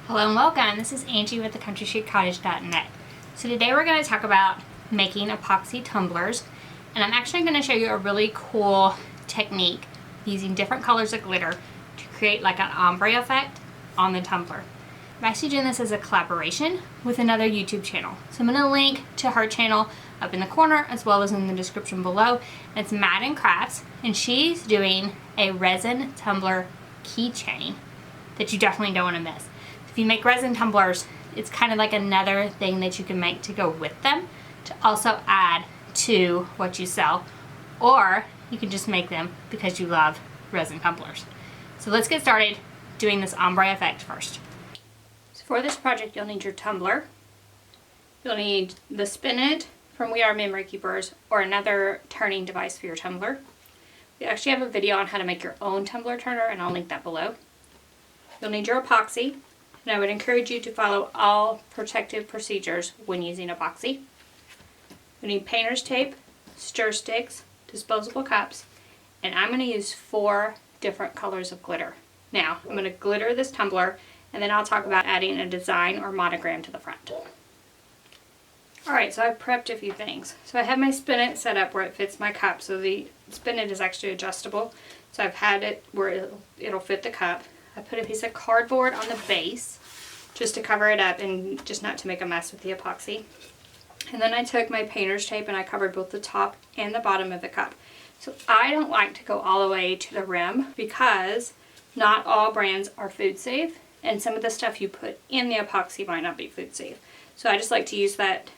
Hello and welcome. This is Angie with thecountryshootcottage.net. So today we're going to talk about making epoxy tumblers, and I'm actually going to show you a really cool technique using different colors of glitter to create like an ombre effect on the tumbler. I'm actually doing this as a collaboration with another YouTube channel. So I'm going to link to her channel up in the corner as well as in the description below. It's Madden Crafts, and she's doing a resin tumbler keychain that you definitely don't want to miss. If you make resin tumblers, it's kind of like another thing that you can make to go with them to also add to what you sell, or you can just make them because you love resin tumblers. So let's get started doing this ombre effect first. So for this project, you'll need your tumbler, you'll need the spinet from We Are Memory Keepers, or another turning device for your tumbler. We actually have a video on how to make your own tumbler turner, and I'll link that below. You'll need your epoxy, and I would encourage you to follow all protective procedures when using epoxy. You need painter's tape, stir sticks, disposable cups, and I'm going to use 4 different colors of glitter. Now, I'm going to glitter this tumbler, and then I'll talk about adding a design or monogram to the front. Alright, so I've prepped a few things. So I have my spinet set up where it fits my cup, so the spinet is actually adjustable. So I've had it where it'll fit the cup. I put a piece of cardboard on the base just to cover it up and just not to make a mess with the epoxy. And then I took my painter's tape and I covered both the top and the bottom of the cup. So I don't like to go all the way to the rim because not all brands are food safe, and some of the stuff you put in the epoxy might not be food safe. So I just like to use that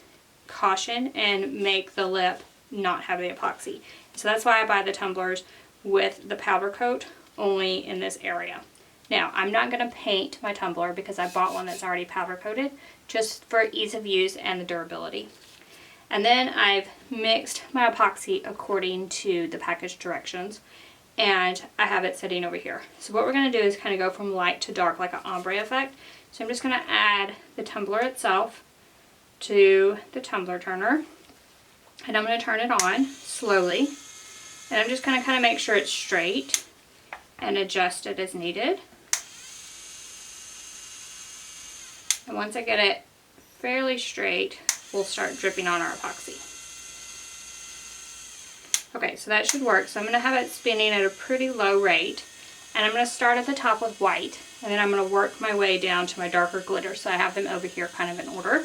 caution and make the lip not have the epoxy. So that's why I buy the tumblers with the powder coat only in this area. Now, I'm not going to paint my tumbler because I bought one that's already powder coated, just for ease of use and the durability. And then I've mixed my epoxy according to the package directions, and I have it sitting over here. So what we're going to do is kind of go from light to dark, like an ombre effect. So I'm just going to add the tumbler itself to the tumbler turner, and I'm going to turn it on slowly, and I'm just going to kind of make sure it's straight and adjust it as needed. And once I get it fairly straight, we'll start dripping on our epoxy. Okay, so that should work. So I'm going to have it spinning at a pretty low rate, and I'm going to start at the top with white, and then I'm going to work my way down to my darker glitter. So I have them over here kind of in order.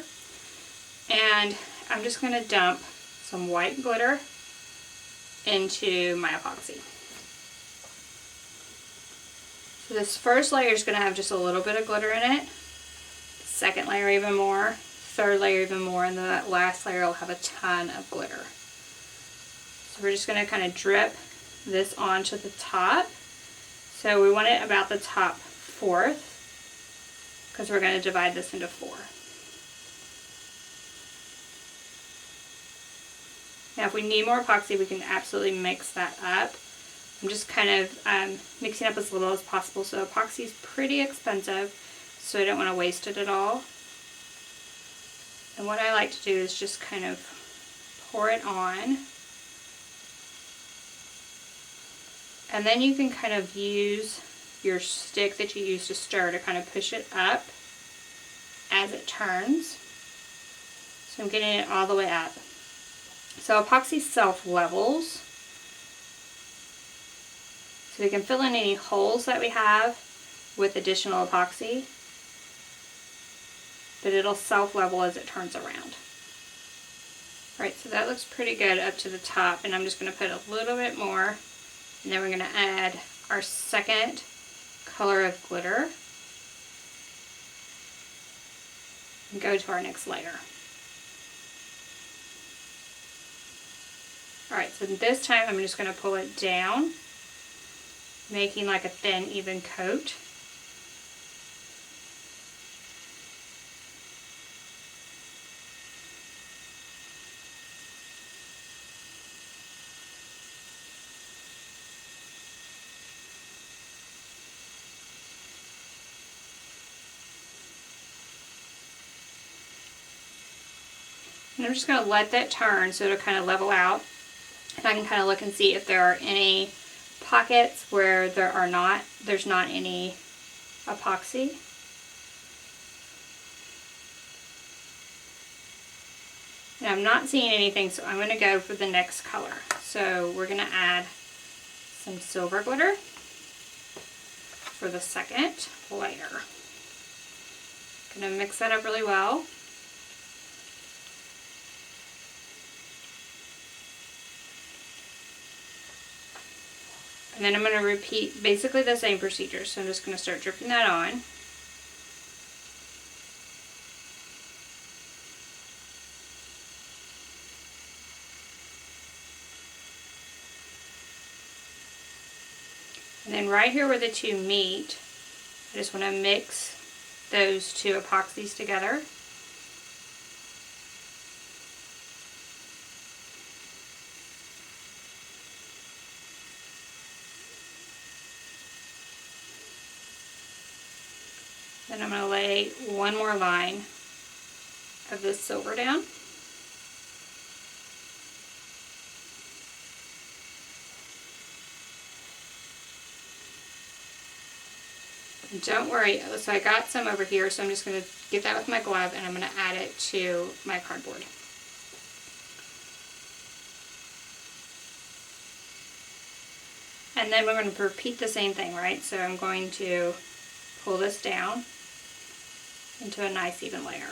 And I'm just going to dump some white glitter into my epoxy. So this first layer is going to have just a little bit of glitter in it. Second layer even more, third layer even more, and then that last layer will have a ton of glitter. So we're just going to kind of drip this onto the top. So we want it about the top fourth, because we're going to divide this into 4. Now if we need more epoxy, we can absolutely mix that up. I'm just kind of mixing up as little as possible. So epoxy is pretty expensive, so I don't want to waste it at all. And what I like to do is just kind of pour it on. And then you can kind of use your stick that you use to stir to kind of push it up as it turns. So I'm getting it all the way up. So epoxy self-levels. So we can fill in any holes that we have with additional epoxy, but it'll self-level as it turns around. Alright, so that looks pretty good up to the top, and I'm just going to put a little bit more, and then we're going to add our second color of glitter and go to our next layer. Alright, so this time I'm just going to pull it down, making like a thin, even coat. And I'm just going to let that turn so it'll kind of level out. And I can kind of look and see if there are any pockets where there's not any epoxy. And I'm not seeing anything, so I'm going to go for the next color. So we're going to add some silver glitter for the second layer. Going to mix that up really well. And then I'm going to repeat basically the same procedure. So I'm just going to start dripping that on. And then right here where the two meet, I just want to mix those two epoxies together. Then I'm going to lay one more line of this silver down. And don't worry, so I got some over here, so I'm just going to get that with my glove and I'm going to add it to my cardboard. And then we're going to repeat the same thing, right? So I'm going to pull this down into a nice even layer.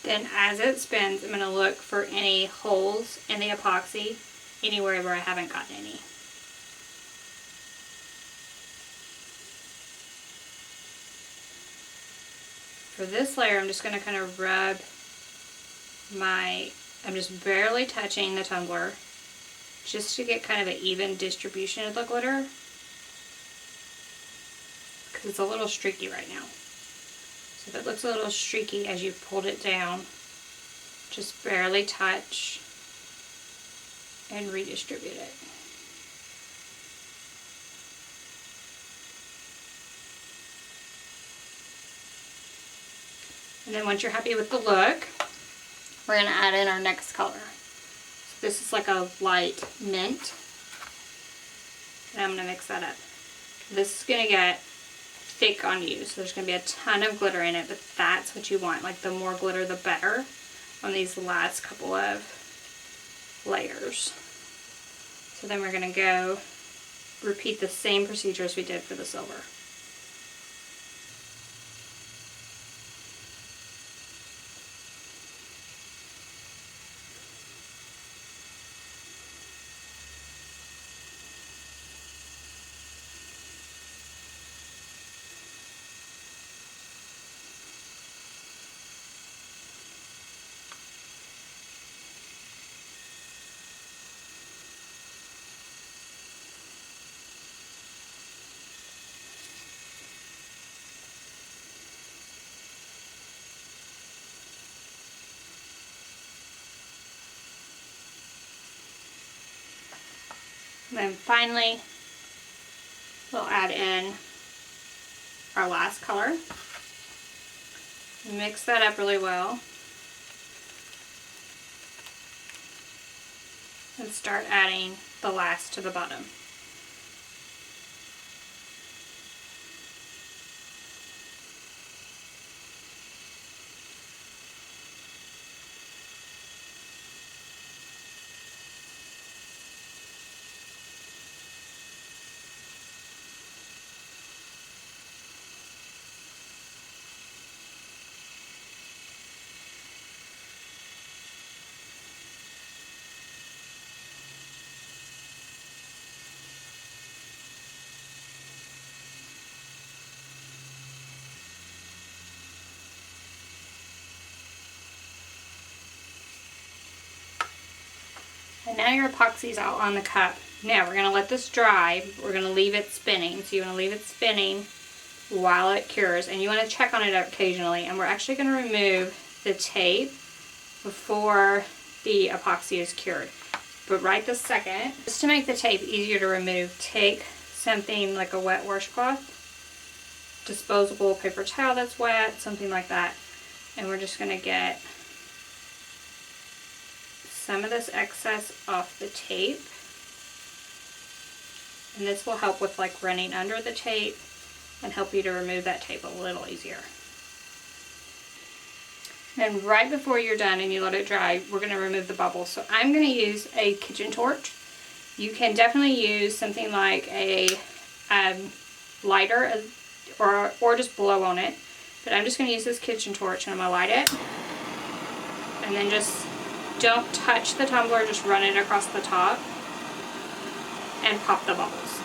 Then as it spins, I'm going to look for any holes in the epoxy, anywhere where I haven't gotten any. For this layer, I'm just going to kind of rub I'm just barely touching the tumbler just to get kind of an even distribution of the glitter, because it's a little streaky right now. So if it looks a little streaky as you pulled it down, just barely touch and redistribute it. And then once you're happy with the look, we're going to add in our next color. So this is like a light mint. And I'm going to mix that up. This is going to get thick on you, so there's going to be a ton of glitter in it, but that's what you want. Like, the more glitter the better on these last couple of layers. So then we're going to go repeat the same procedure as we did for the silver. And then finally, we'll add in our last color. Mix that up really well. And start adding the last to the bottom. And now your epoxy's all on the cup. Now we're going to let this dry. We're going to leave it spinning. So you want to leave it spinning while it cures. And you want to check on it occasionally. And we're actually going to remove the tape before the epoxy is cured. But right this second, just to make the tape easier to remove, take something like a wet washcloth disposable paper towel that's wet, something like that. And we're just going to get some of this excess off the tape. And this will help with like running under the tape and help you to remove that tape a little easier. Then right before you're done and you let it dry, we're going to remove the bubbles. So I'm going to use a kitchen torch. You can definitely use something like a lighter or just blow on it. But I'm just going to use this kitchen torch and I'm going to light it. And then just don't touch the tumbler, just run it across the top and pop the bubbles.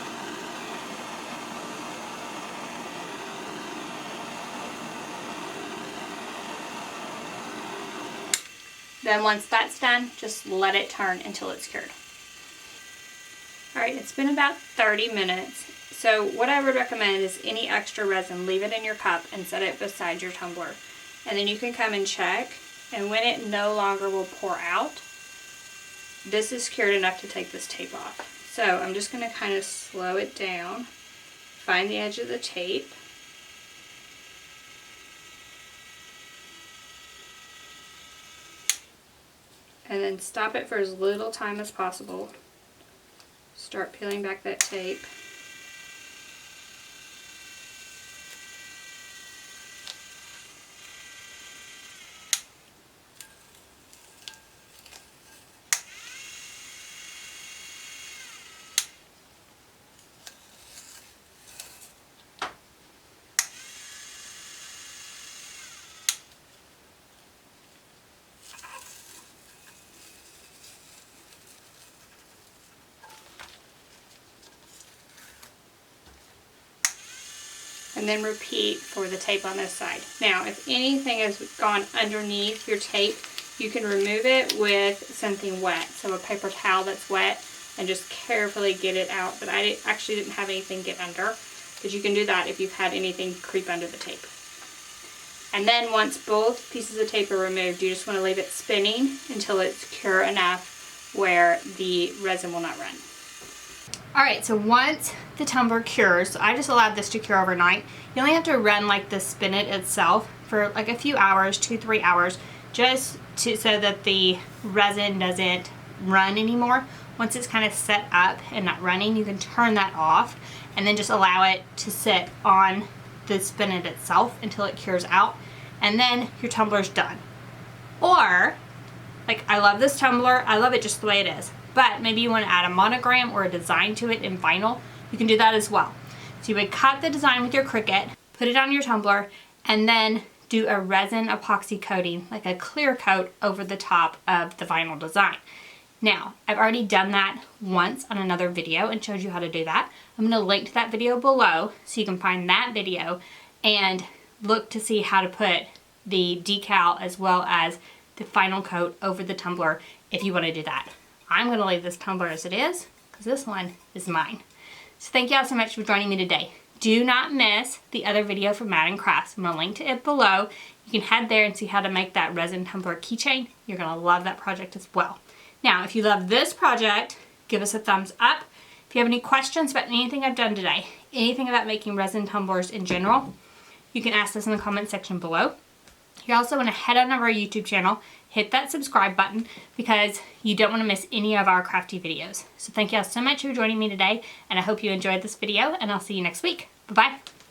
Then once that's done, just let it turn until it's cured. Alright, it's been about 30 minutes. So what I would recommend is any extra resin, leave it in your cup and set it beside your tumbler. And then you can come and check, and when it no longer will pour out, this is cured enough to take this tape off. So I'm just going to kind of slow it down, find the edge of the tape, and then stop it for as little time as possible. Start peeling back that tape. And then repeat for the tape on this side. Now, if anything has gone underneath your tape, you can remove it with something wet. So a paper towel that's wet, and just carefully get it out. But I actually didn't have anything get under. But you can do that if you've had anything creep under the tape. And then once both pieces of tape are removed, you just want to leave it spinning until it's cure enough where the resin will not run. Alright, so once the tumbler cures, so I just allowed this to cure overnight. You only have to run like the spinet itself for like a few hours, 2-3 hours, just so that the resin doesn't run anymore. Once it's kind of set up and not running, you can turn that off and then just allow it to sit on the spinet itself until it cures out, and then your tumbler's done. Or, like, I love this tumbler, I love it just the way it is. But maybe you want to add a monogram or a design to it in vinyl, you can do that as well. So you would cut the design with your Cricut, put it on your tumbler, and then do a resin epoxy coating, like a clear coat over the top of the vinyl design. Now, I've already done that once on another video and showed you how to do that. I'm going to link to that video below so you can find that video and look to see how to put the decal as well as the final coat over the tumbler if you want to do that. I'm going to leave this tumbler as it is because this one is mine. So thank you all so much for joining me today. Do not miss the other video from Madden Crafts. I'm going to link to it below. You can head there and see how to make that resin tumbler keychain. You're going to love that project as well. Now, if you love this project, give us a thumbs up. If you have any questions about anything I've done today, anything about making resin tumblers in general, you can ask us in the comment section below. You also want to head on over our YouTube channel, hit that subscribe button because you don't want to miss any of our crafty videos. So thank you all so much for joining me today, and I hope you enjoyed this video, and I'll see you next week. Bye-bye.